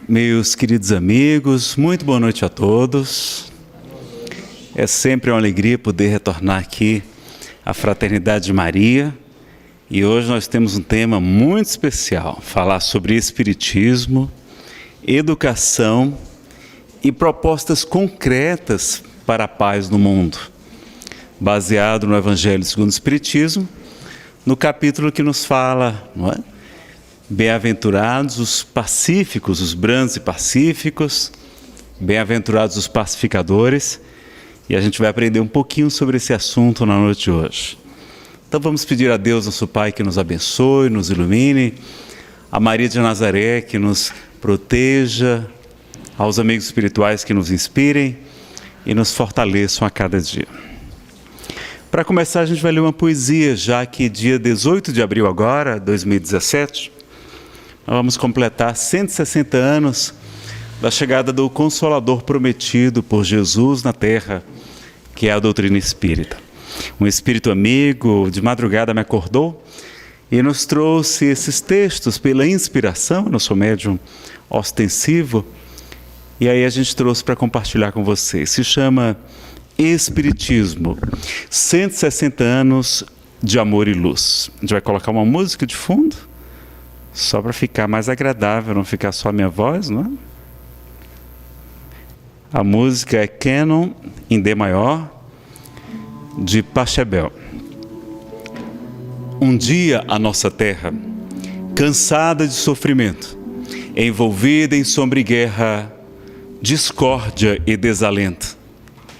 Meus queridos amigos, muito boa noite a todos. É sempre uma alegria poder retornar aqui à Fraternidade de Maria. E hoje nós temos um tema muito especial, falar sobre espiritismo, educação e propostas concretas para a paz no mundo, baseado no Evangelho segundo o Espiritismo, no capítulo que nos fala, não é? Bem-aventurados os pacíficos, os brandos e pacíficos, bem-aventurados os pacificadores, e a gente vai aprender um pouquinho sobre esse assunto na noite de hoje. Então vamos pedir a Deus, nosso Pai, que nos abençoe, nos ilumine, a Maria de Nazaré que nos proteja, aos amigos espirituais que nos inspirem e nos fortaleçam a cada dia. Para começar, a gente vai ler uma poesia, já que dia 18 de abril agora, 2017, nós vamos completar 160 anos da chegada do Consolador prometido por Jesus na Terra, que é a doutrina espírita. Um espírito amigo de madrugada me acordou e nos trouxe esses textos pela inspiração, eu sou médium ostensivo, e aí a gente trouxe para compartilhar com vocês. Se chama Espiritismo, 160 anos de amor e luz. A gente vai colocar uma música de fundo, só para ficar mais agradável, não ficar só a minha voz, não é? A música é Canon em D maior, de Pachelbel. Um dia a nossa terra, cansada de sofrimento, envolvida em sombra e guerra, discórdia e desalento,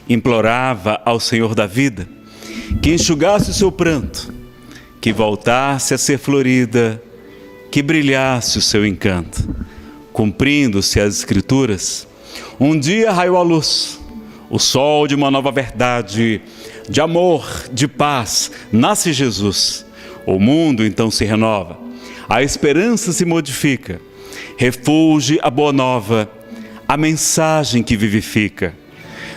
implorava ao Senhor da vida que enxugasse o seu pranto, que voltasse a ser florida, que brilhasse o seu encanto. Cumprindo-se as Escrituras, um dia raiou a luz, o sol de uma nova verdade, de amor, de paz, nasce Jesus. O mundo então se renova, a esperança se modifica, refulge a boa nova, a mensagem que vivifica.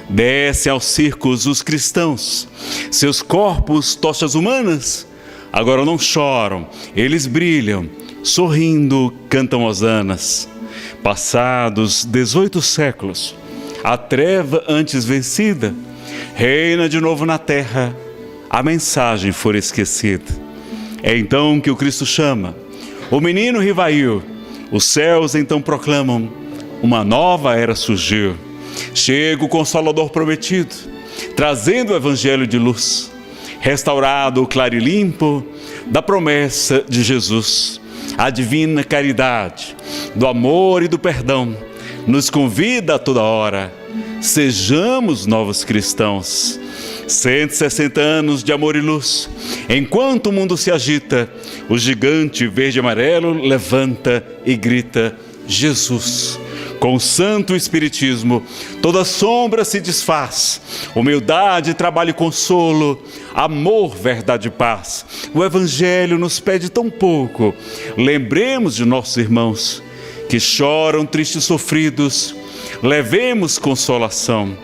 Descem aos circos os cristãos, seus corpos, tochas humanas, agora não choram, eles brilham, sorrindo cantam hosanas. Passados 18 séculos, a treva antes vencida, reina de novo na terra, a mensagem for esquecida. É então que o Cristo chama, o menino rivail, os céus então proclamam, uma nova era surgiu. Chega o Consolador prometido, trazendo o Evangelho de luz, restaurado o claro e limpo da promessa de Jesus. A divina caridade, do amor e do perdão, nos convida a toda hora, sejamos novos cristãos. 160 anos de amor e luz, enquanto o mundo se agita, o gigante verde e amarelo levanta e grita, Jesus. Com o santo espiritismo, toda sombra se desfaz, humildade, trabalho e consolo, amor, verdade e paz. O Evangelho nos pede tão pouco. Lembremos de nossos irmãos que choram tristes e sofridos, levemos consolação.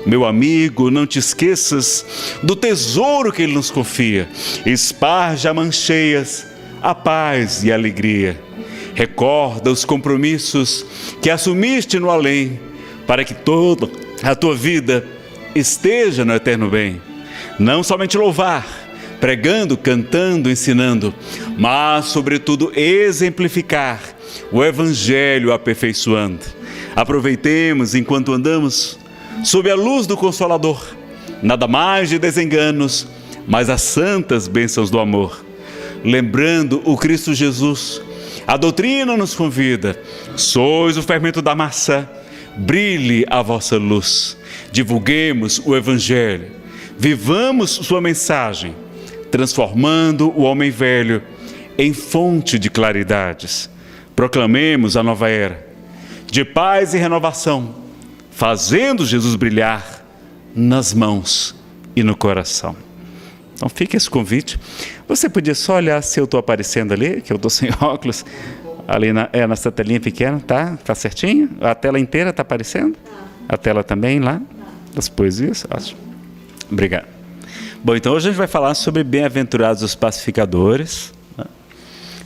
Meu amigo, não te esqueças do tesouro que Ele nos confia, esparja mancheias, a paz e a alegria. Recorda os compromissos que assumiste no além, para que toda a tua vida esteja no eterno bem. Não somente louvar, pregando, cantando, ensinando, mas, sobretudo, exemplificar o Evangelho aperfeiçoando. Aproveitemos enquanto andamos sob a luz do Consolador, nada mais de desenganos, mas as santas bênçãos do amor. Lembrando o Cristo Jesus, a doutrina nos convida, sois o fermento da massa, brilhe a vossa luz, divulguemos o Evangelho, vivamos sua mensagem, transformando o homem velho em fonte de claridades. Proclamemos a nova era, de paz e renovação, fazendo Jesus brilhar nas mãos e no coração. Então fica esse convite. Você podia só olhar se eu estou aparecendo ali, que eu estou sem óculos, ali nessa telinha pequena, tá certinho? A tela inteira está aparecendo? A tela também lá, das poesias? Ótimo. Obrigado. Bom, então hoje a gente vai falar sobre bem-aventurados os pacificadores, né?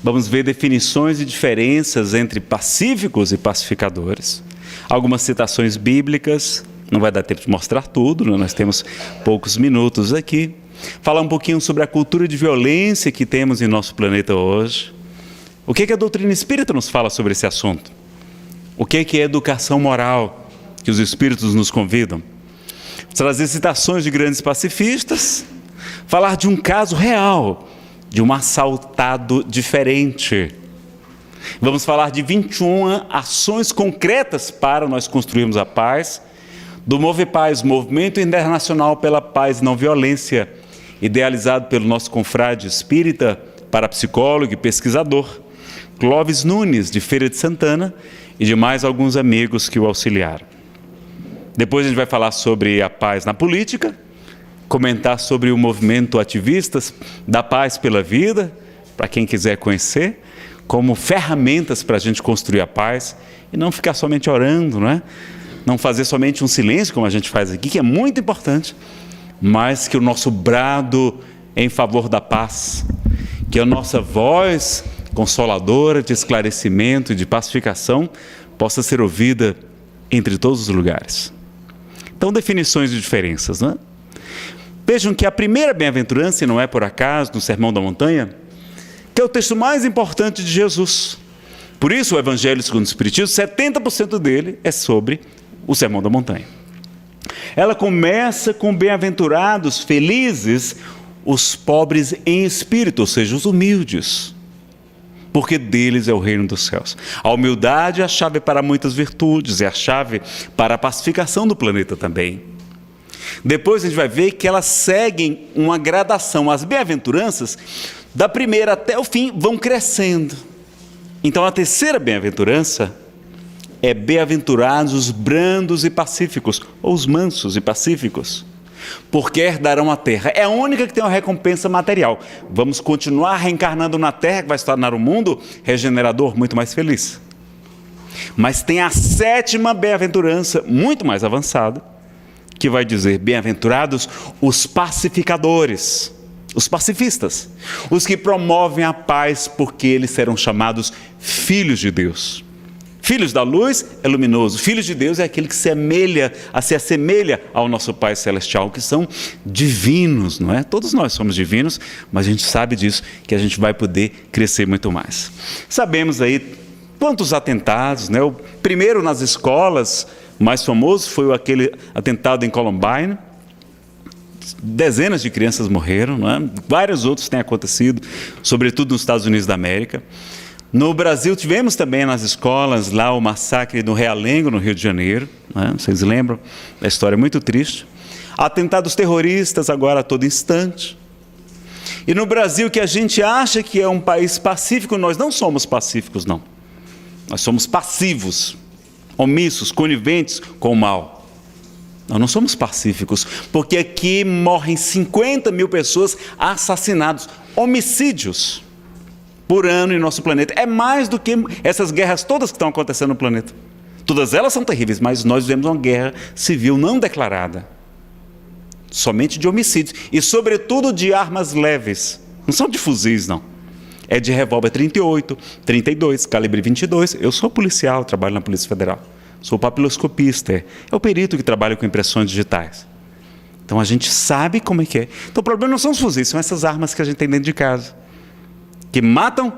Vamos ver definições e diferenças entre pacíficos e pacificadores. Algumas citações bíblicas, não vai dar tempo de mostrar tudo, né? Nós temos poucos minutos aqui. Falar um pouquinho sobre a cultura de violência que temos em nosso planeta hoje. O que a doutrina espírita nos fala sobre esse assunto? O que é educação moral que os espíritos nos convidam? Trazer citações de grandes pacifistas, falar de um caso real, de um assaltado diferente. Vamos falar de 21 ações concretas para nós construirmos a paz, do MovePaz, Movimento Internacional pela Paz e Não Violência, idealizado pelo nosso confrade espírita, parapsicólogo e pesquisador, Clóvis Nunes, de Feira de Santana, e de mais alguns amigos que o auxiliaram. Depois a gente vai falar sobre a paz na política, comentar sobre o movimento Ativistas da Paz pela Vida, para quem quiser conhecer, como ferramentas para a gente construir a paz e não ficar somente orando, não é? Não fazer somente um silêncio, como a gente faz aqui, que é muito importante, mas que o nosso brado em favor da paz, que a nossa voz consoladora de esclarecimento e de pacificação possa ser ouvida entre todos os lugares. Então, definições de diferenças, né? Vejam que a primeira bem-aventurança, e não é por acaso, no Sermão da Montanha, que é o texto mais importante de Jesus. Por isso, o Evangelho segundo o Espiritismo, 70% dele é sobre o Sermão da Montanha. Ela começa com bem-aventurados, felizes, os pobres em espírito, ou seja, os humildes, porque deles é o reino dos céus. A humildade é a chave para muitas virtudes, é a chave para a pacificação do planeta também. Depois a gente vai ver que elas seguem uma gradação. As bem-aventuranças, da primeira até o fim, vão crescendo. Então a terceira bem-aventurança é bem-aventurados os brandos e pacíficos, ou os mansos e pacíficos, porque herdarão a terra. É a única que tem uma recompensa material. Vamos continuar reencarnando na terra, que vai se tornar um mundo regenerador, muito mais feliz. Mas tem a sétima bem-aventurança, muito mais avançada, que vai dizer: bem-aventurados os pacificadores, os pacifistas, os que promovem a paz, porque eles serão chamados filhos de Deus. Filhos da luz é luminoso, filhos de Deus é aquele que se assemelha ao nosso Pai Celestial, que são divinos, não é? Todos nós somos divinos, mas a gente sabe disso, que a gente vai poder crescer muito mais. Sabemos aí quantos atentados, né? O primeiro nas escolas, mais famoso, foi aquele atentado em Columbine. Dezenas de crianças morreram, não é? Vários outros têm acontecido, sobretudo nos Estados Unidos da América. No Brasil, tivemos também nas escolas lá o massacre do Realengo, no Rio de Janeiro, né? Vocês lembram? É uma história muito triste. Atentados terroristas agora a todo instante. E no Brasil, que a gente acha que é um país pacífico, nós não somos pacíficos, não. Nós somos passivos, omissos, coniventes com o mal. Nós não somos pacíficos, porque aqui morrem 50 mil pessoas assassinadas, homicídios por ano em nosso planeta. É mais do que essas guerras todas que estão acontecendo no planeta. Todas elas são terríveis, mas nós vivemos uma guerra civil não declarada. Somente de homicídios. E sobretudo de armas leves. Não são de fuzis, não. É de revólver 38, 32, calibre 22. Eu sou policial, trabalho na Polícia Federal. Sou papiloscopista. É o perito que trabalha com impressões digitais. Então a gente sabe como é que é. Então o problema não são os fuzis, são essas armas que a gente tem dentro de casa, que matam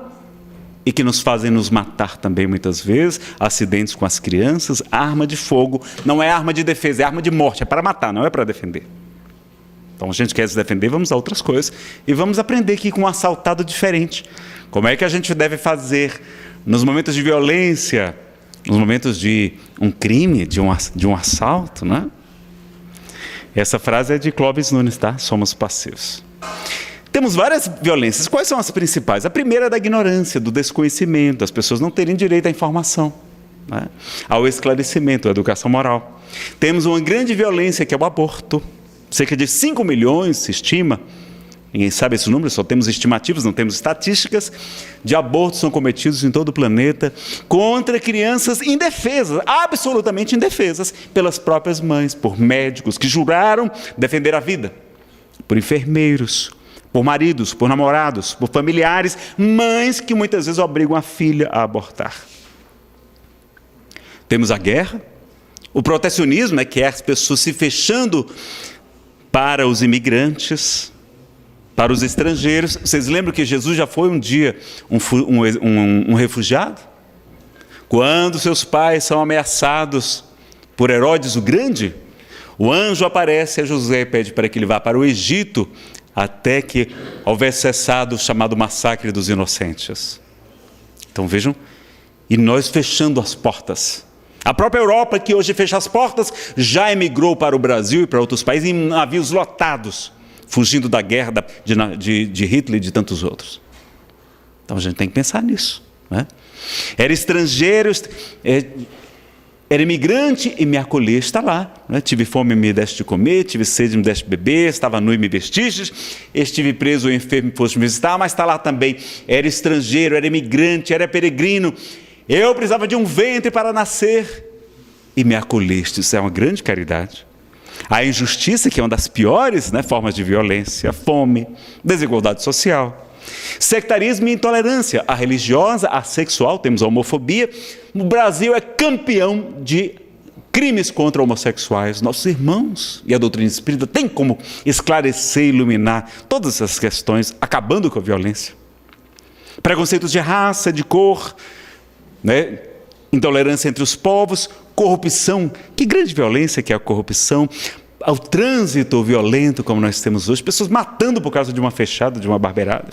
e que nos fazem nos matar também muitas vezes. Acidentes com as crianças, arma de fogo, não é arma de defesa, é arma de morte, é para matar, não é para defender. Então a gente quer se defender, vamos a outras coisas e vamos aprender aqui com um assaltado diferente. Como é que a gente deve fazer nos momentos de violência, nos momentos de um crime, de um assalto, né? Essa frase é de Clóvis Nunes, tá? Somos passivos. Temos várias violências. Quais são as principais? A primeira é da ignorância, do desconhecimento, as pessoas não terem direito à informação, né? Ao esclarecimento, à educação moral. Temos uma grande violência, que é o aborto. Cerca de 5 milhões se estima, ninguém sabe esse número, só temos estimativas, não temos estatísticas, de abortos são cometidos em todo o planeta contra crianças indefesas, absolutamente indefesas, pelas próprias mães, por médicos que juraram defender a vida, por enfermeiros, por maridos, por namorados, por familiares, mães que muitas vezes obrigam a filha a abortar. Temos a guerra, o protecionismo, que é as pessoas se fechando para os imigrantes, para os estrangeiros. Vocês lembram que Jesus já foi um dia um refugiado? Quando seus pais são ameaçados por Herodes o Grande, o anjo aparece a José e pede para que ele vá para o Egito até que houvesse cessado o chamado massacre dos inocentes. Então vejam, e nós fechando as portas. A própria Europa, que hoje fecha as portas, já emigrou para o Brasil e para outros países em navios lotados, fugindo da guerra de Hitler e de tantos outros. Então a gente tem que pensar nisso, né? Era estrangeiro, era imigrante e me acolheu, está lá, né? Tive fome e me deste de comer, tive sede e me deste de beber, estava nu e me vestistes, estive preso ou enfermo e foste me visitar, mas está lá também. Era estrangeiro, era imigrante, era peregrino, eu precisava de um ventre para nascer e me acolheste. Isso é uma grande caridade. A injustiça, que é uma das piores, né, formas de violência, fome, desigualdade social, sectarismo e intolerância, a religiosa, a sexual, temos a homofobia. O Brasil é campeão de crimes contra homossexuais. Nossos irmãos e a doutrina espírita tem como esclarecer e iluminar todas essas questões, acabando com a violência. Preconceitos de raça, de cor, né? Intolerância entre os povos, corrupção, que grande violência que é a corrupção, ao trânsito violento como nós temos hoje, pessoas matando por causa de uma fechada, de uma barbeirada.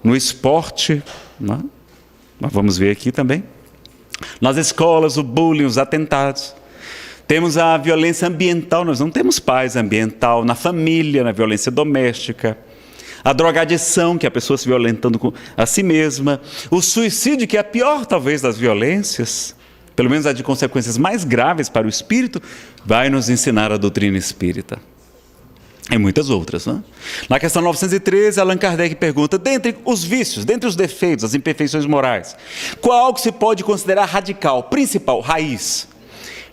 No esporte, né? Nós vamos ver aqui também. Nas escolas, o bullying, os atentados. Temos a violência ambiental, nós não temos paz ambiental, na família, na violência doméstica. A drogadição, que é a pessoa se violentando a si mesma. O suicídio, que é a pior, talvez, das violências, pelo menos a de consequências mais graves para o espírito, vai nos ensinar a doutrina espírita. E muitas outras, né? Na questão 913, Allan Kardec pergunta, dentre os vícios, dentre os defeitos, as imperfeições morais, qual que se pode considerar radical, principal, raiz?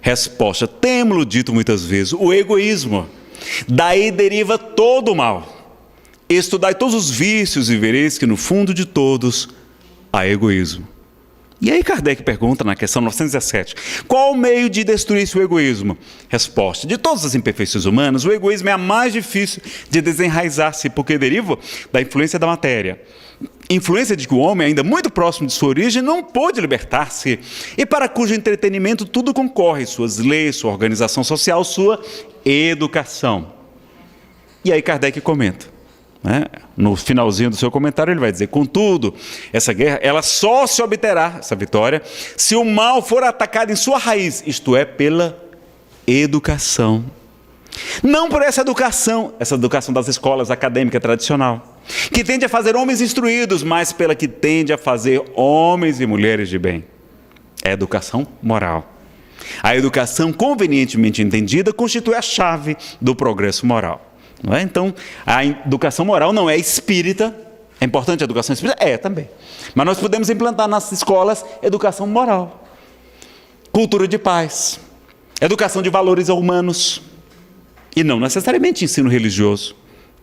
Resposta, temo-lo dito muitas vezes, o egoísmo. Daí deriva todo o mal. Estudai todos os vícios e vereis que no fundo de todos há egoísmo. E aí Kardec pergunta na questão 917, qual o meio de destruir esse egoísmo? Resposta, de todas as imperfeições humanas, o egoísmo é a mais difícil de desenraizar-se, porque deriva da influência da matéria. Influência de que o homem, ainda muito próximo de sua origem, não pôde libertar-se, e para cujo entretenimento tudo concorre, suas leis, sua organização social, sua educação. E aí Kardec comenta. No finalzinho do seu comentário ele vai dizer, contudo, essa guerra, ela só se obterá, essa vitória, se o mal for atacado em sua raiz, isto é, pela educação. Não por essa educação das escolas acadêmica tradicional, que tende a fazer homens instruídos, mas pela que tende a fazer homens e mulheres de bem. É a educação moral. A educação convenientemente entendida constitui a chave do progresso moral. Não é? Então, a educação moral não é espírita. É importante a educação espírita? É, também. Mas nós podemos implantar nas escolas educação moral, cultura de paz, educação de valores humanos, e não necessariamente ensino religioso,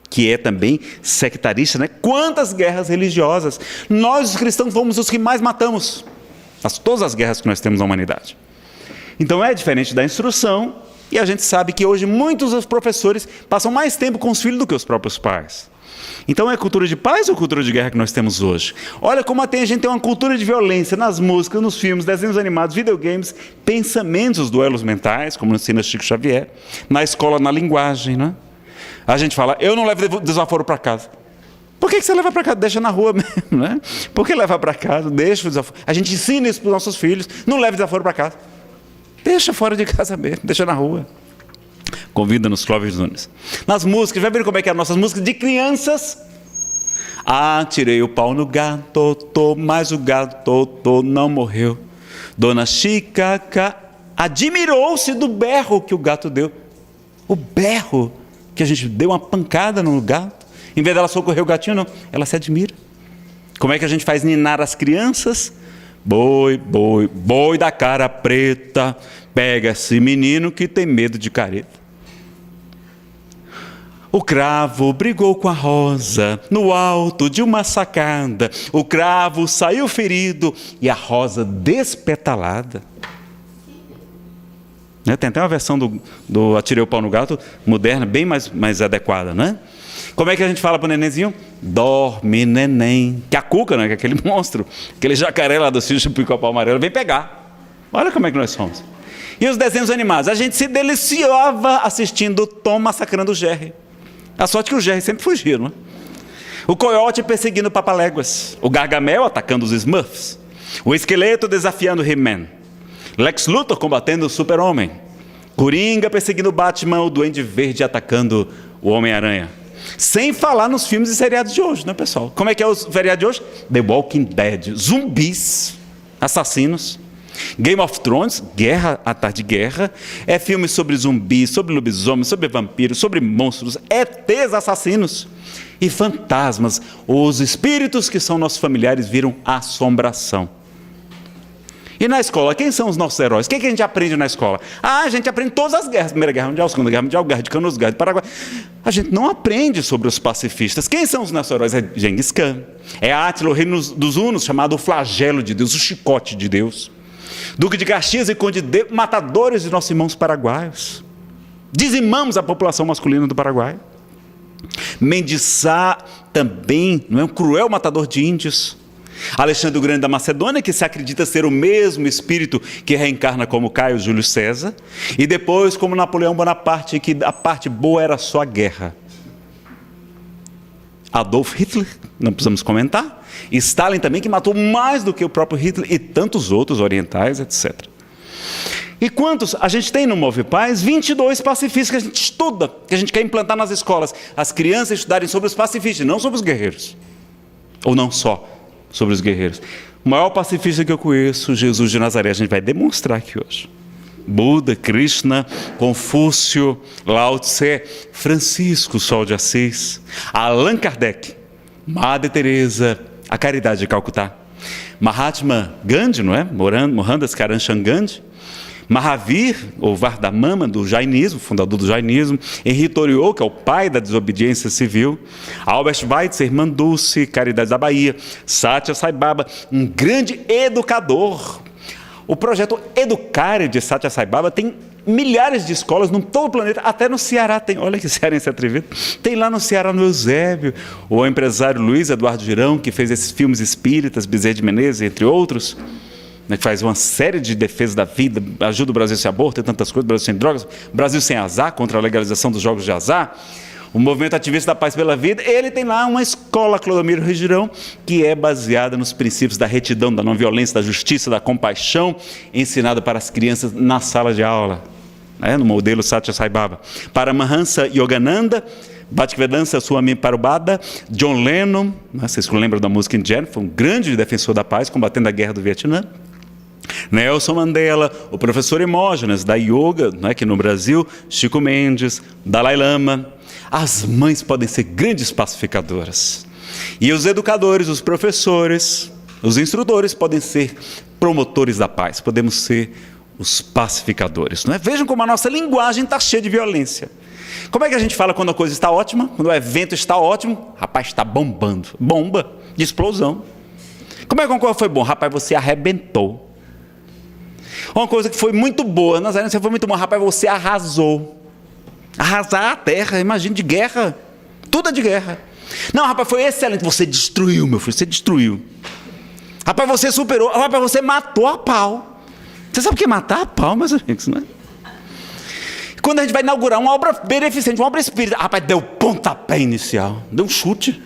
que é também sectarista, né? Quantas guerras religiosas! Nós, os cristãos, fomos os que mais matamos, todas as guerras que nós temos na humanidade. Então, é diferente da instrução. E a gente sabe que hoje muitos dos professores passam mais tempo com os filhos do que os próprios pais. Então é cultura de paz ou cultura de guerra que nós temos hoje? Olha como a gente tem uma cultura de violência nas músicas, nos filmes, desenhos animados, videogames, pensamentos, duelos mentais, como ensina Chico Xavier, na escola, na linguagem, né? A gente fala, eu não levo desaforo para casa. Por que você leva para casa? Deixa na rua mesmo, né? Por que levar para casa? Deixa o desaforo. A gente ensina isso para os nossos filhos, não leve desaforo para casa. Deixa fora de casa mesmo, deixa na rua. Convida-nos Clóvis Nunes. Nas músicas, vai ver como é que é as nossas músicas de crianças. Tirei o pau no gato, mas o gato não morreu. Dona Chica admirou-se do berro que o gato deu. O berro que a gente deu uma pancada no gato. Em vez dela socorrer o gatinho, não. Ela se admira. Como é que a gente faz ninar as crianças? Boi, boi, boi da cara preta, pega esse menino que tem medo de careta. O cravo brigou com a rosa no alto de uma sacada. O cravo saiu ferido e a rosa despetalada. Tem até uma versão do Atirei o Pau no Gato, moderna, bem mais adequada, né? Como é que a gente fala para o nenenzinho? Dorme, neném. Que a Cuca, né? Que é aquele monstro, aquele jacaré lá do sítio do Pica-Pau Amarelo, vem pegar. Olha como é que nós somos. E os desenhos animados? A gente se deliciava assistindo o Tom massacrando o Jerry. A sorte que o Jerry sempre fugia, não é? O Coiote perseguindo o Papaléguas. O Gargamel atacando os Smurfs. O Esqueleto desafiando o He-Man. Lex Luthor combatendo o Super-Homem. Coringa perseguindo o Batman. O Duende Verde atacando o Homem-Aranha. Sem falar nos filmes e seriados de hoje, né, pessoal? Como é que é o feriado de hoje? The Walking Dead. Zumbis. Assassinos. Game of Thrones, guerra atrás de guerra, é filme sobre zumbis, sobre lobisomens, sobre vampiros, sobre monstros, ETs assassinos e fantasmas. Os espíritos que são nossos familiares viram assombração. E na escola, quem são os nossos heróis? O que a gente aprende na escola? A gente aprende todas as guerras, Primeira Guerra Mundial, Segunda Guerra Mundial, Guerra de Canudos, Guerra de Paraguai. A gente não aprende sobre os pacifistas. Quem são os nossos heróis? É Genghis Khan, é Átila, o rei dos Hunos, chamado o flagelo de Deus, o chicote de Deus. Duque de Caxias e Conde de matadores de nossos irmãos paraguaios. Dizimamos a população masculina do Paraguai. Mendes Sá também, não é um cruel matador de índios. Alexandre o Grande da Macedônia, que se acredita ser o mesmo espírito que reencarna como Caio Júlio César. E depois como Napoleão Bonaparte, que a parte boa era só a guerra. Adolf Hitler, não precisamos comentar. Stalin também, que matou mais do que o próprio Hitler e tantos outros orientais, etc. E quantos a gente tem no Move Paz? 22 pacifistas que a gente estuda, que a gente quer implantar nas escolas. As crianças estudarem sobre os pacifistas, não sobre os guerreiros. Ou não só sobre os guerreiros. O maior pacifista que eu conheço, Jesus de Nazaré, a gente vai demonstrar aqui hoje. Buda, Krishna, Confúcio, Lao Tse, Francisco Sol de Assis, Allan Kardec, Madre Teresa, a Caridade de Calcutá, Mahatma Gandhi, não é? Mohandas Karamchand Gandhi, Mahavir, ou Vardhamana, do jainismo, fundador do jainismo, Henri Toriot, que é o pai da desobediência civil, Albert Schweitzer, Irmã Dulce, Caridade da Bahia, Satya Sai Baba, um grande educador. O projeto Educare de Satya Sai Baba tem milhares de escolas no todo o planeta, até no Ceará tem. Olha que cearense atrevido. Tem lá no Ceará, no Eusébio, o empresário Luiz Eduardo Girão, que fez esses filmes espíritas, Bezerra de Menezes, entre outros, né, que faz uma série de defesas da vida, ajuda o Brasil sem aborto e tantas coisas, Brasil sem drogas, Brasil sem azar, contra a legalização dos jogos de azar. O movimento ativista da paz pela vida, ele tem lá uma escola, Clodomiro Regirão, que é baseada nos princípios da retidão, da não violência, da justiça, da compaixão, ensinada para as crianças na sala de aula, né, no modelo Satya Sai Baba. Para Mahansa Yogananda, Bhaktivedanta Swami Prabhupada, John Lennon, né, vocês lembram da música Indiana, foi um grande defensor da paz, combatendo a guerra do Vietnã. Nelson Mandela, o professor Hermógenes da Yoga, né, aqui no Brasil, Chico Mendes, Dalai Lama. As mães podem ser grandes pacificadoras. E os educadores, os professores, os instrutores podem ser promotores da paz. Podemos ser os pacificadores. Não é? Vejam como a nossa linguagem está cheia de violência. Como é que a gente fala quando a coisa está ótima? Quando o evento está ótimo? Rapaz, está bombando. Bomba de explosão. Como é que uma coisa foi bom? Rapaz, você arrebentou. Uma coisa que foi muito boa. Nazaré, você foi muito bom. Rapaz, você arrasou. Arrasar a terra, imagina, de guerra. Tudo é de guerra. Não, rapaz, foi excelente. Você destruiu, meu filho, você destruiu. Rapaz, você superou. Rapaz, você matou a pau. Você sabe o que é matar a pau, meus amigos, não é? Quando a gente vai inaugurar uma obra beneficente, uma obra espírita, rapaz, deu pontapé inicial, deu um chute.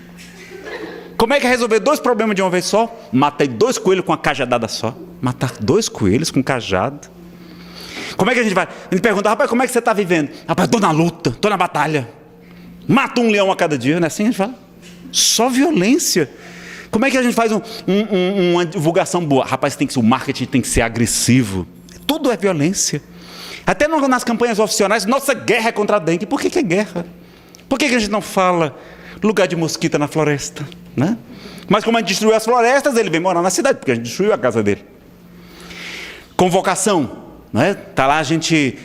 Como é que é resolver 2 problemas de uma vez só? Matei 2 coelhos com uma cajadada só. Matar 2 coelhos com cajado. Como é que a gente vai? A gente pergunta, rapaz, como é que você está vivendo? Rapaz, estou na luta, estou na batalha. Mato um leão a cada dia, não é assim a gente fala? Só violência. Como é que a gente faz uma divulgação boa? Rapaz, o marketing tem que ser agressivo. Tudo é violência. Até nas campanhas oficiais, nossa guerra é contra a dengue. Por que é guerra? Por que a gente não fala lugar de mosquito na floresta? Né? Mas como a gente destruiu as florestas, ele vem morar na cidade, porque a gente destruiu a casa dele. Convocação. Está lá a gente,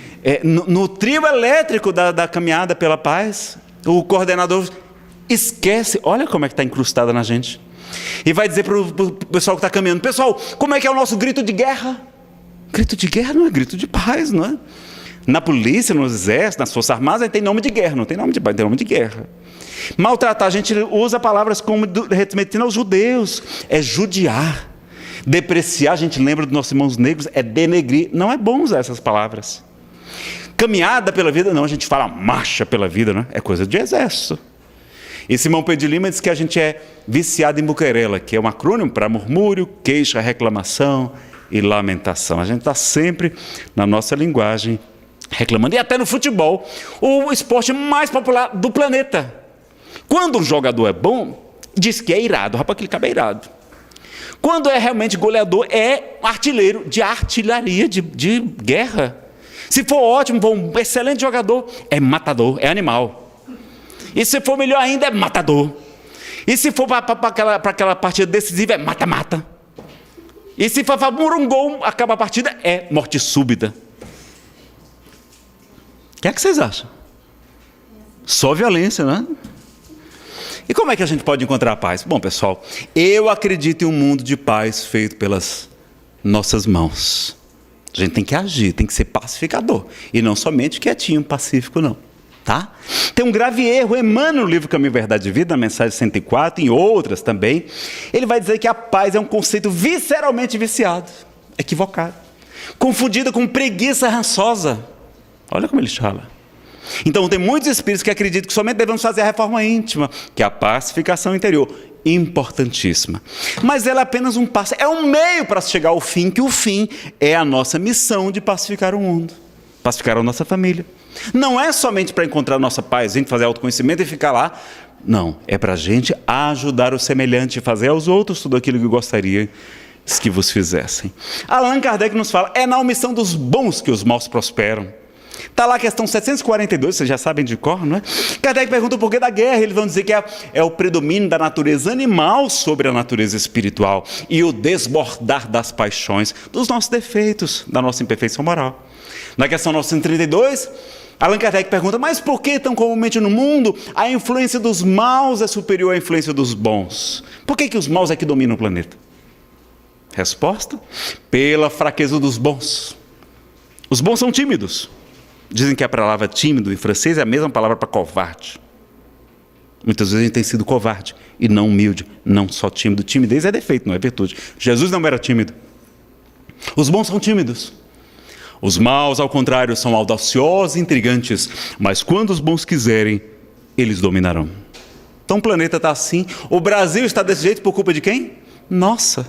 no trio elétrico da caminhada pela paz, O coordenador esquece, olha como é que está incrustada na gente. E vai dizer para o pessoal que está caminhando: pessoal, como é que é o nosso grito de guerra? Grito de guerra não é grito de paz, não é? Na polícia, nos exércitos, nas forças armadas, a gente tem nome de guerra, não tem nome de paz, tem nome de guerra. Maltratar, a gente usa palavras como remetendo aos judeus, é judiar. Depreciar, a gente lembra dos nossos irmãos negros, é denegrir. Não é bom usar essas palavras. Caminhada pela vida, não, a gente fala marcha pela vida, né? É coisa de exército. E Simão Pedro de Lima diz que a gente é viciado em buquerela, que é um acrônimo para murmúrio, queixa, reclamação e lamentação. A gente está sempre na nossa linguagem reclamando. E até no futebol, o esporte mais popular do planeta. Quando um jogador é bom, diz que é irado. Rapaz, aquele cara é irado. Quando é realmente goleador, é artilheiro de artilharia, de guerra. Se for ótimo, for um excelente jogador, é matador, é animal. E se for melhor ainda, é matador. E se for para aquela partida decisiva, é mata-mata. E se for por um gol, acaba a partida, é morte súbita. O que é que vocês acham? Só violência, não é? E como é que a gente pode encontrar a paz? Bom, pessoal, eu acredito em um mundo de paz feito pelas nossas mãos. A gente tem que agir, tem que ser pacificador. E não somente quietinho, pacífico, não. Tá? Tem um grave erro. Emmanuel, no livro Caminho, Verdade e Vida, na mensagem 104, em outras também, ele vai dizer que a paz é um conceito visceralmente viciado, equivocado, confundido com preguiça rançosa. Olha como ele fala. Então, tem muitos espíritos que acreditam que somente devemos fazer a reforma íntima, que é a pacificação interior, importantíssima. Mas ela é apenas um passo, é um meio para chegar ao fim, que o fim é a nossa missão de pacificar o mundo, pacificar a nossa família. Não é somente para encontrar a nossa paz, a gente fazer autoconhecimento e ficar lá. Não, é para a gente ajudar o semelhante, fazer aos outros tudo aquilo que gostaria que vos fizessem. Allan Kardec nos fala, é na omissão dos bons que os maus prosperam. Está lá a questão 742, vocês já sabem de cor, não é? Kardec pergunta o porquê da guerra. Eles vão dizer que é o predomínio da natureza animal sobre a natureza espiritual e o desbordar das paixões, dos nossos defeitos, da nossa imperfeição moral. Na questão 932, Allan Kardec pergunta, mas por que tão comumente no mundo a influência dos maus é superior à influência dos bons? Por que os maus é que dominam o planeta? Resposta, pela fraqueza dos bons. Os bons são tímidos. Dizem que a palavra tímido em francês é a mesma palavra para covarde. Muitas vezes a gente tem sido covarde e não humilde, não só tímido. Timidez é defeito, não é virtude. Jesus não era tímido. Os bons são tímidos. Os maus, ao contrário, são audaciosos e intrigantes, mas quando os bons quiserem, eles dominarão. Então o planeta está assim. O Brasil está desse jeito por culpa de quem? Nossa.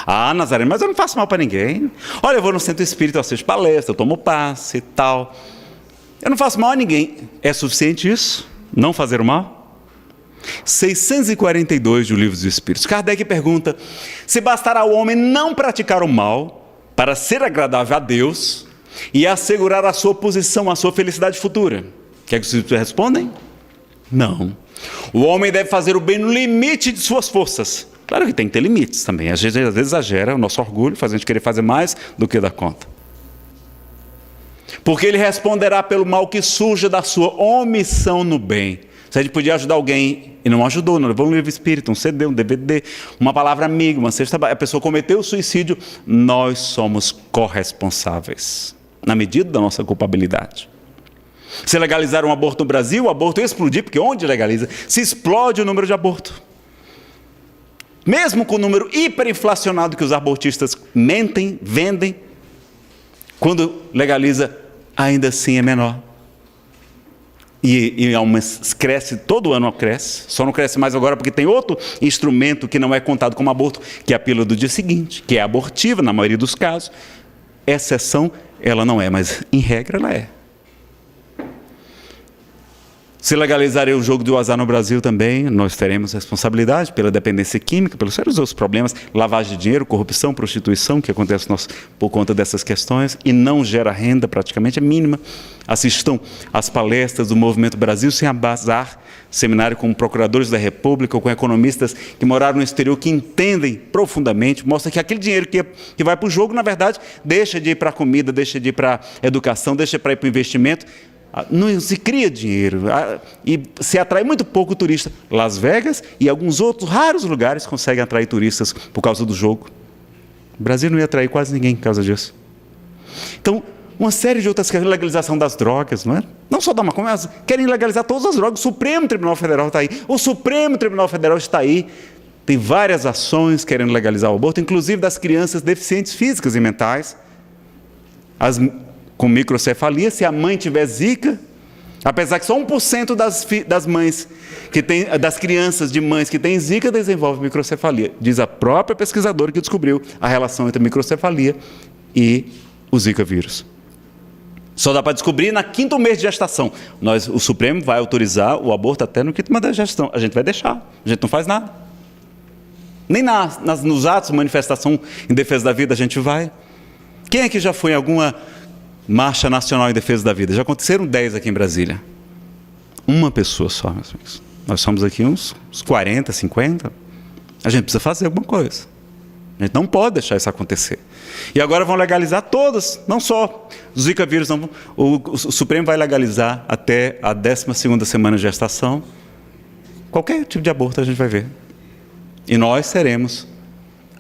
Ah, Nazaré, mas eu não faço mal para ninguém. Olha, eu vou no centro espírita, eu assisto palestra, eu tomo passe e tal. Eu não faço mal a ninguém. É suficiente isso? Não fazer o mal? 642 do Livro dos Espíritos. Kardec pergunta, se bastará ao homem não praticar o mal para ser agradável a Deus e assegurar a sua posição, a sua felicidade futura? O que é que os Espíritos respondem? Não. O homem deve fazer o bem no limite de suas forças. Claro que tem que ter limites também. Às vezes exagera o nosso orgulho, faz a gente querer fazer mais do que dá conta. Porque ele responderá pelo mal que surja da sua omissão no bem. Se a gente podia ajudar alguém e não ajudou, não levou um livro espírita, um CD, um DVD, uma palavra amiga, uma cesta, a pessoa cometeu o suicídio, nós somos corresponsáveis, na medida da nossa culpabilidade. Se legalizar um aborto no Brasil, o aborto ia explodir, porque onde legaliza, se explode o número de aborto. Mesmo com o número hiperinflacionado que os abortistas mentem, vendem, quando legaliza, ainda assim é menor. E cresce, todo ano cresce, só não cresce mais agora porque tem outro instrumento que não é contado como aborto, que é a pílula do dia seguinte, que é abortiva na maioria dos casos. Exceção, ela não é, mas em regra ela é. Se legalizarem o jogo do azar no Brasil também, nós teremos responsabilidade pela dependência química, pelos sérios outros problemas, lavagem de dinheiro, corrupção, prostituição, que acontece por conta dessas questões, e não gera renda, praticamente é mínima. Assistam às palestras do Movimento Brasil Sem Bazar, seminário com procuradores da República, ou com economistas que moraram no exterior, que entendem profundamente, mostra que aquele dinheiro que vai para o jogo, na verdade, deixa de ir para a comida, deixa de ir para a educação, deixa para ir para o investimento. não se cria dinheiro e se atrai muito pouco turista. Las Vegas e alguns outros raros lugares conseguem atrair turistas por causa do jogo. O Brasil não ia atrair quase ninguém por causa disso. Então, uma série de outras questões, legalização das drogas, não é? Não só da maconha, mas querem legalizar todas as drogas. O Supremo Tribunal Federal está aí. O Supremo Tribunal Federal está aí. Tem várias ações querendo legalizar o aborto, inclusive das crianças deficientes físicas e mentais, com microcefalia, se a mãe tiver zika, apesar que só 1% das mães das crianças de mães que têm zika desenvolve microcefalia. Diz a própria pesquisadora que descobriu a relação entre a microcefalia e o zika vírus. Só dá para descobrir na 5º mês de gestação. O Supremo vai autorizar o aborto até no 5º mês de gestação. A gente vai deixar, a gente não faz nada. Nem nos atos de manifestação em defesa da vida a gente vai. Quem aqui já foi em alguma marcha nacional em defesa da vida? Já aconteceram 10 aqui em Brasília. Uma pessoa só, meus amigos. Nós somos aqui uns 40, 50. A gente precisa fazer alguma coisa. A gente não pode deixar isso acontecer. E agora vão legalizar todas, não só o Zika vírus. Não, o Supremo vai legalizar até a 12ª semana de gestação. Qualquer tipo de aborto a gente vai ver. E nós seremos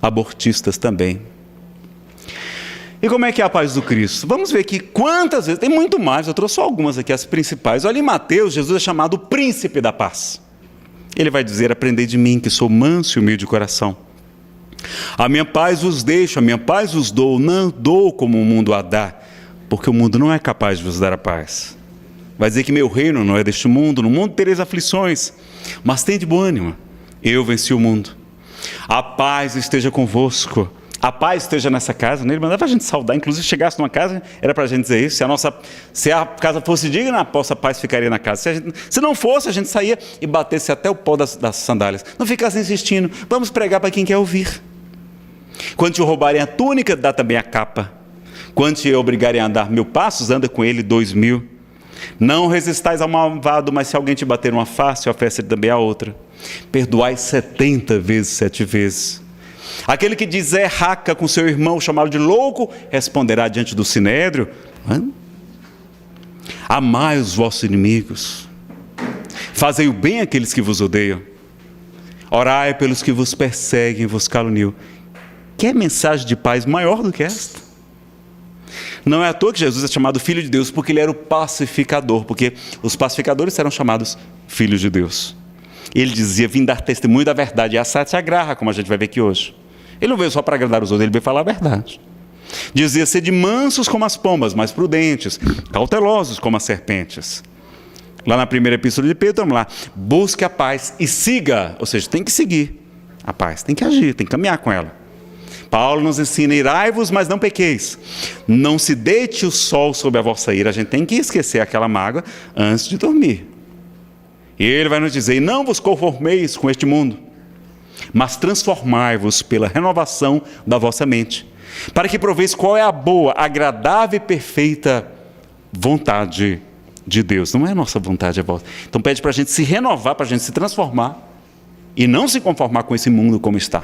abortistas também. E como é que é a paz do Cristo? Vamos ver aqui quantas vezes, tem muito mais, eu trouxe só algumas aqui, as principais. Olha, em Mateus, Jesus é chamado o príncipe da paz. Ele vai dizer: aprendei de mim, que sou manso e humilde de coração. A minha paz vos deixo, a minha paz vos dou, não dou como o mundo a dá, porque o mundo não é capaz de vos dar a paz. Vai dizer que meu reino não é deste mundo, no mundo tereis aflições, mas tende bom ânimo, eu venci o mundo. A paz esteja convosco. A paz esteja nessa casa, né? Ele mandava a gente saudar, inclusive chegasse numa casa, era para a gente dizer isso, se a casa fosse digna, a vossa paz ficaria na casa. Se não fosse, a gente saía e batesse até o pó das sandálias. Não ficasse insistindo, vamos pregar para quem quer ouvir. Quando te roubarem a túnica, dá também a capa. Quando te obrigarem a andar 1000 passos, anda com ele 2000. Não resistais ao malvado, mas se alguém te bater uma face, oferece-lhe também a outra. Perdoai 70 vezes, 7 vezes. Aquele que diz raca com seu irmão, chamá-lo de louco, responderá diante do sinédrio: amai os vossos inimigos, fazei o bem àqueles que vos odeiam, orai pelos que vos perseguem e vos caluniam. Que mensagem de paz maior do que esta? Não é à toa que Jesus é chamado Filho de Deus, porque ele era o pacificador, porque os pacificadores eram chamados filhos de Deus. Ele dizia: vim dar testemunho da verdade, e a satyagraha, como a gente vai ver aqui hoje. Ele não veio só para agradar os outros, ele veio falar a verdade. Dizia: sede mansos como as pombas, mas prudentes, cautelosos como as serpentes. Lá na primeira epístola de Pedro, vamos lá: busque a paz e siga, ou seja, tem que seguir a paz, tem que agir, tem que caminhar com ela. Paulo nos ensina: irai-vos, mas não pequeis. Não se deite o sol sobre a vossa ira. A gente tem que esquecer aquela mágoa antes de dormir. E ele vai nos dizer: não vos conformeis com este mundo, mas transformai-vos pela renovação da vossa mente, para que proveis qual é a boa, agradável e perfeita vontade de Deus. Não é a nossa vontade, é a vossa. Então pede para a gente se renovar, para a gente se transformar e não se conformar com esse mundo como está.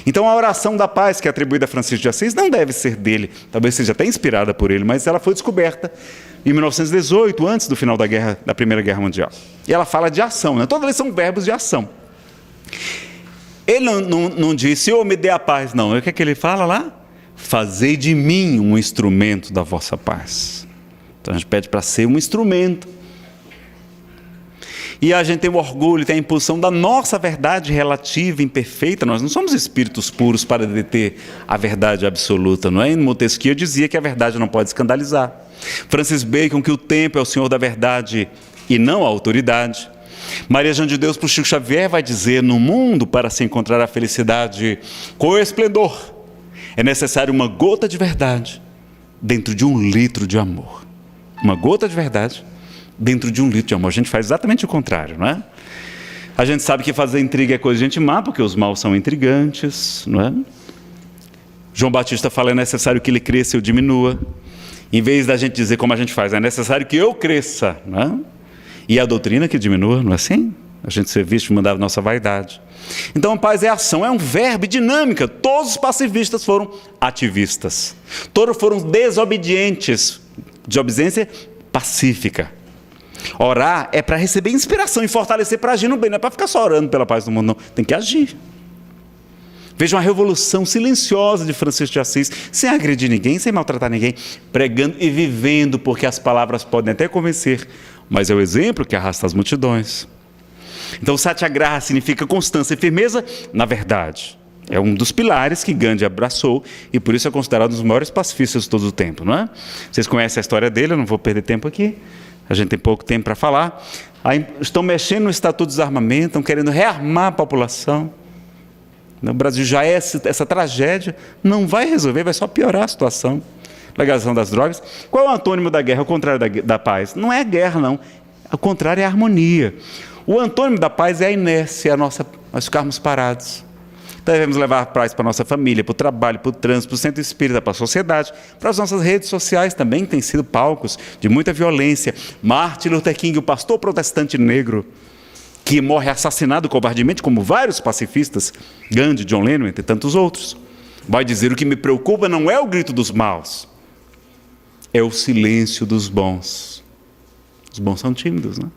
Então a oração da paz, que é atribuída a Francisco de Assis, não deve ser dele, talvez seja até inspirada por ele, mas ela foi descoberta em 1918, antes do final da Primeira Guerra Mundial. E ela fala de ação, né? Todas elas são verbos de ação. Ele não disse: me dê a paz, não. O que é que ele fala lá? Fazei de mim um instrumento da vossa paz. Então a gente pede para ser um instrumento. E a gente tem o orgulho, tem a impulsão da nossa verdade relativa, imperfeita. Nós não somos espíritos puros para deter a verdade absoluta, não é? Em Montesquieu dizia que a verdade não pode escandalizar. Francis Bacon, que o tempo é o senhor da verdade e não a autoridade. Maria João de Deus, para o Chico Xavier, vai dizer: no mundo, para se encontrar a felicidade com esplendor, é necessário uma gota de verdade dentro de 1 litro de amor. Uma gota de verdade dentro de 1 litro de amor. A gente faz exatamente o contrário, não é? A gente sabe que fazer intriga é coisa de gente má, porque os maus são intrigantes, não é? João Batista fala: é necessário que ele cresça e eu diminua. Em vez da gente dizer como a gente faz: é necessário que eu cresça, não é? E a doutrina que diminua, não é assim? A gente ser visto mandar a nossa vaidade. Então a paz é ação, é um verbo e dinâmica. Todos os pacivistas foram ativistas. Todos foram desobedientes. Desobediência pacífica. Orar é para receber inspiração e fortalecer para agir no bem, não é para ficar só orando pela paz do mundo, não. Tem que agir. Veja uma revolução silenciosa de Francisco de Assis, sem agredir ninguém, sem maltratar ninguém, pregando e vivendo, porque as palavras podem até convencer, mas é o exemplo que arrasta as multidões. Então, Satyagraha significa constância e firmeza na verdade. É um dos pilares que Gandhi abraçou e por isso é considerado um dos maiores pacifistas de todo o tempo, não é? Vocês conhecem a história dele, eu não vou perder tempo aqui, a gente tem pouco tempo para falar. Aí, estão mexendo no Estatuto de Desarmamento, estão querendo rearmar a população. No Brasil já é essa tragédia, não vai resolver, vai só piorar a situação. Legalização das drogas. Qual é o antônimo da guerra, o contrário da paz? Não é guerra, não. O contrário é a harmonia. O antônimo da paz é a inércia, nós ficarmos parados. Então, devemos levar a paz para a nossa família, para o trabalho, para o trânsito, para o centro espírita, para a sociedade, para as nossas redes sociais também, que têm sido palcos de muita violência. Martin Luther King, o pastor protestante negro, que morre assassinado covardemente, como vários pacifistas, Gandhi, John Lennon, entre tantos outros, vai dizer: o que me preocupa não é o grito dos maus, é o silêncio dos bons. Os bons são tímidos, né?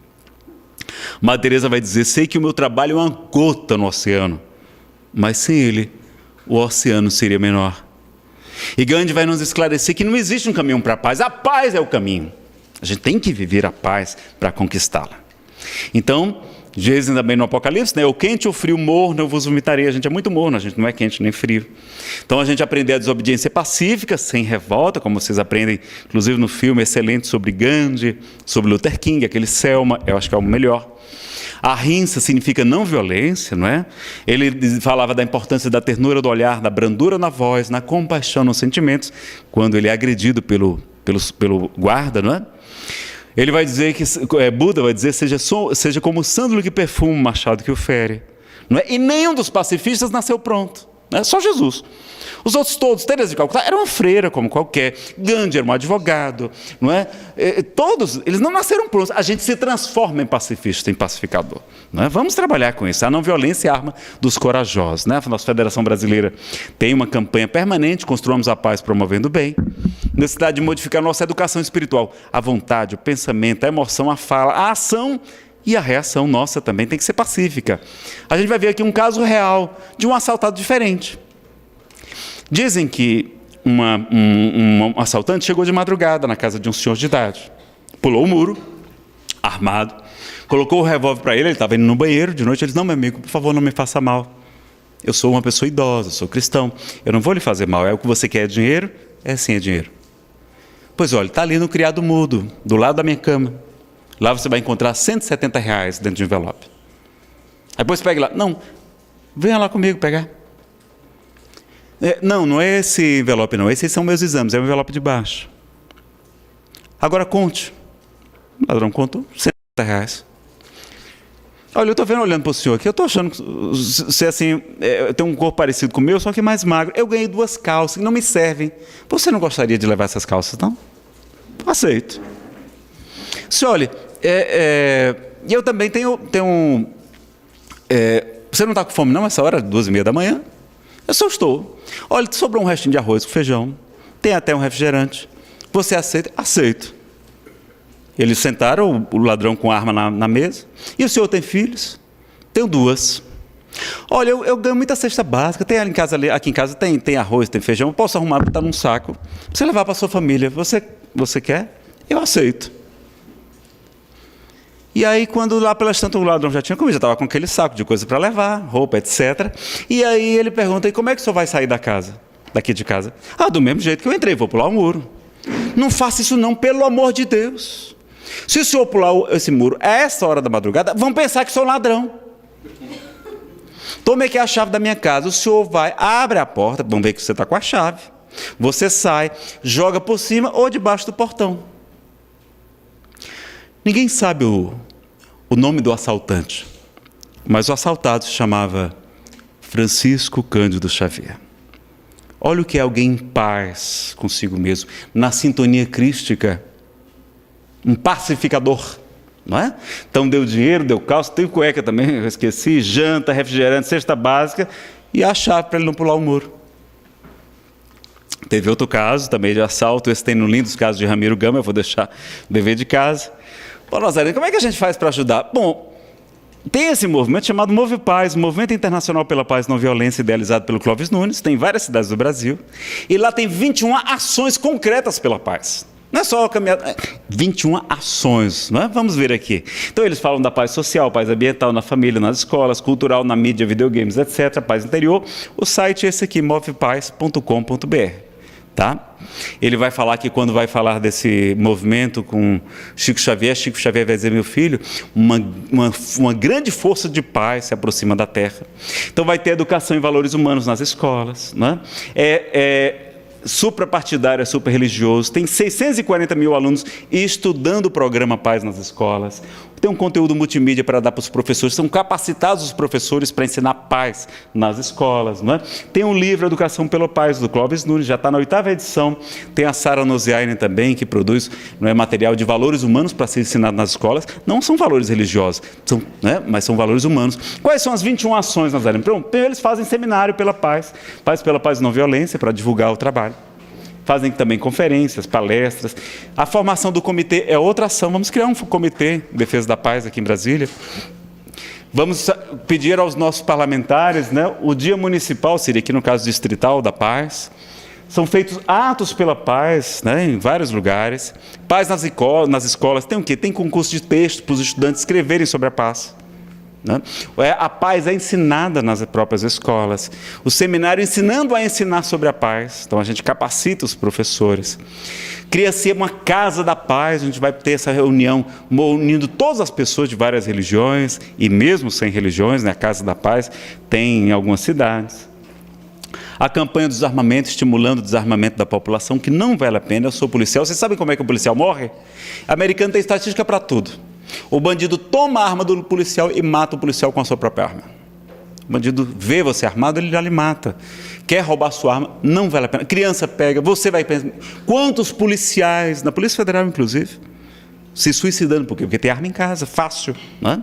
Madre Teresa vai dizer: sei que o meu trabalho é uma gota no oceano, mas sem ele, o oceano seria menor. E Gandhi vai nos esclarecer que não existe um caminho para a paz é o caminho. A gente tem que viver a paz para conquistá-la. Então, dizem também no Apocalipse, né? O quente ou frio morno eu vos vomitarei. A gente é muito morno, a gente não é quente nem frio. Então a gente aprende a desobediência pacífica, sem revolta, como vocês aprendem, inclusive no filme excelente sobre Gandhi, sobre Luther King, aquele Selma, eu acho que é o melhor. A Ahimsa significa não violência, não é? Ele falava da importância da ternura do olhar, da brandura na voz, na compaixão nos sentimentos, quando ele é agredido pelo guarda, não é? Ele vai dizer que, Buda vai dizer, seja como o sândalo que perfuma, o machado que o fere. Não é? E nenhum dos pacifistas nasceu pronto. Não é? Só Jesus. Os outros todos, Teresa de Calcutá, era uma freira como qualquer. Gandhi era um advogado. Não é? Todos, eles não nasceram prontos. A gente se transforma em pacifista, em pacificador. Não é? Vamos trabalhar com isso. A não violência é a arma dos corajosos. Né? A nossa Federação Brasileira tem uma campanha permanente, Construamos a Paz Promovendo o Bem. Necessidade de modificar a nossa educação espiritual. A vontade, o pensamento, a emoção, a fala, a ação e a reação nossa também tem que ser pacífica. A gente vai ver aqui um caso real de um assaltado diferente. Dizem que um assaltante chegou de madrugada na casa de um senhor de idade. Pulou o muro, armado, colocou o revólver para ele estava indo no banheiro de noite. Ele disse: não, meu amigo, por favor, não me faça mal. Eu sou uma pessoa idosa, sou cristão, eu não vou lhe fazer mal. É o que você quer, é dinheiro? É sim, é dinheiro. Pois olha, está ali no criado mudo, do lado da minha cama. Lá você vai encontrar R$170 dentro de um envelope. Aí depois pegue lá. Não, venha lá comigo pegar. Não é esse envelope não, esses são meus exames, é o envelope de baixo. Agora conte. O ladrão contou R$170. Olha, eu estou olhando para o senhor aqui, eu estou achando que você assim, tem um corpo parecido com o meu, só que mais magro. Eu ganhei 2 calças que não me servem. Você não gostaria de levar essas calças, não? Aceito. Senhor, olha, eu também tenho você não está com fome não, essa hora, 2h30 da manhã? Eu só estou. Olha, sobrou um restinho de arroz com feijão, tem até um refrigerante. Você aceita? Aceito. Eles sentaram, o ladrão com arma na mesa. E o senhor tem filhos? Tenho 2. Olha, eu ganho muita cesta básica. Tem aqui em casa tem arroz, tem feijão. Eu posso arrumar para estar num saco. Pra você levar para sua família. Você quer? Eu aceito. E aí, quando lá pelas tantas o ladrão já tinha comido, já estava com aquele saco de coisa para levar, roupa, etc. E aí ele pergunta: e como é que o senhor vai sair daqui de casa? Do mesmo jeito que eu entrei, vou pular o muro. Não faça isso não, pelo amor de Deus. Se o senhor pular esse muro a essa hora da madrugada, vão pensar que sou ladrão. Tome aqui a chave da minha casa, o senhor vai, abre a porta, vão ver que você está com a chave. Você sai, joga por cima ou debaixo do portão. Ninguém sabe o nome do assaltante, mas o assaltado se chamava Francisco Cândido Xavier. Olha o que é alguém em paz consigo mesmo, na sintonia crística. Um pacificador, não é? Então deu dinheiro, deu calça, tem cueca também, eu esqueci, janta, refrigerante, cesta básica e a chave para ele não pular o muro. Teve outro caso também de assalto, esse tem no lindo caso de Ramiro Gama, eu vou deixar o dever de casa. Bom, Nazareno, como é que a gente faz para ajudar? Bom, tem esse movimento chamado Move Paz, Movimento Internacional pela Paz e Não Violência, idealizado pelo Clóvis Nunes, tem em várias cidades do Brasil, e lá tem 21 ações concretas pela paz. Não é só caminhada, 21 ações, não é? Vamos ver aqui. Então eles falam da paz social, paz ambiental na família, nas escolas, cultural, na mídia, videogames, etc., paz interior. O site é esse aqui, movepaz.com.br. Tá? Ele vai falar que quando vai falar desse movimento com Chico Xavier vai dizer, meu filho, uma grande força de paz se aproxima da terra. Então vai ter educação em valores humanos nas escolas, né? Suprapartidário, é super religioso, tem 640 mil alunos estudando o programa Paz nas escolas, tem um conteúdo multimídia para dar para os professores, são capacitados os professores para ensinar paz nas escolas, não é? Tem um livro Educação pela Paz, do Clóvis Nunes, já está na 8ª edição, tem a Sara Noziainen também, que produz, não é, material de valores humanos para ser ensinado nas escolas, não são valores religiosos, mas são valores humanos. Quais são as 21 ações, Nazareno? Pronto, eles fazem seminário pela paz, Paz pela Paz e Não Violência, para divulgar o trabalho. Fazem também conferências, palestras. A formação do comitê é outra ação. Vamos criar um comitê de defesa da paz aqui em Brasília. Vamos pedir aos nossos parlamentares, né, o dia municipal, seria aqui no caso distrital da paz. São feitos atos pela paz, né, em vários lugares. Paz nas escolas. Tem o quê? Tem concurso de texto para os estudantes escreverem sobre a paz. Né? A paz é ensinada nas próprias escolas, o seminário ensinando a ensinar sobre a paz, então a gente capacita os professores, cria-se uma casa da paz, a gente vai ter essa reunião unindo todas as pessoas de várias religiões e mesmo sem religiões, né? A casa da paz tem em algumas cidades. A campanha do desarmamento, estimulando o desarmamento da população, que não vale a pena. Eu sou policial, vocês sabem como é que o policial morre? O americano tem estatística para tudo. O bandido toma a arma do policial e mata o policial com a sua própria arma. O bandido vê você armado, ele já lhe mata. Quer roubar sua arma, não vale a pena. Criança pega, você vai pensar. Quantos policiais, na Polícia Federal inclusive, se suicidando, por quê? Porque tem arma em casa, fácil, né?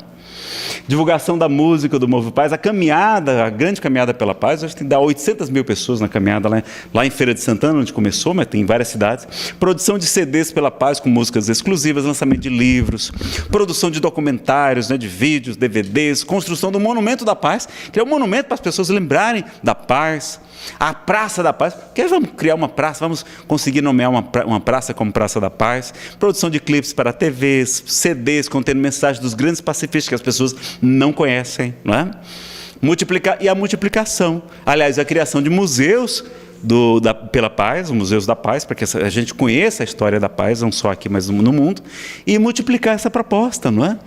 Divulgação da música do Move Paz, a caminhada, a grande caminhada pela paz, acho que dá 800 mil pessoas na caminhada lá em Feira de Santana, onde começou, mas tem em várias cidades. Produção de CDs pela paz com músicas exclusivas, lançamento de livros, produção de documentários, né, de vídeos, DVDs, construção do Monumento da Paz, que é um monumento para as pessoas lembrarem da paz. A Praça da Paz, porque vamos criar uma praça, vamos conseguir nomear uma praça como Praça da Paz, produção de clipes para TVs, CDs contendo mensagens dos grandes pacifistas que as pessoas não conhecem, não é? E a multiplicação, aliás, a criação de museus pela paz, os museus da paz, para que a gente conheça a história da paz, não só aqui, mas no mundo, e multiplicar essa proposta, não é?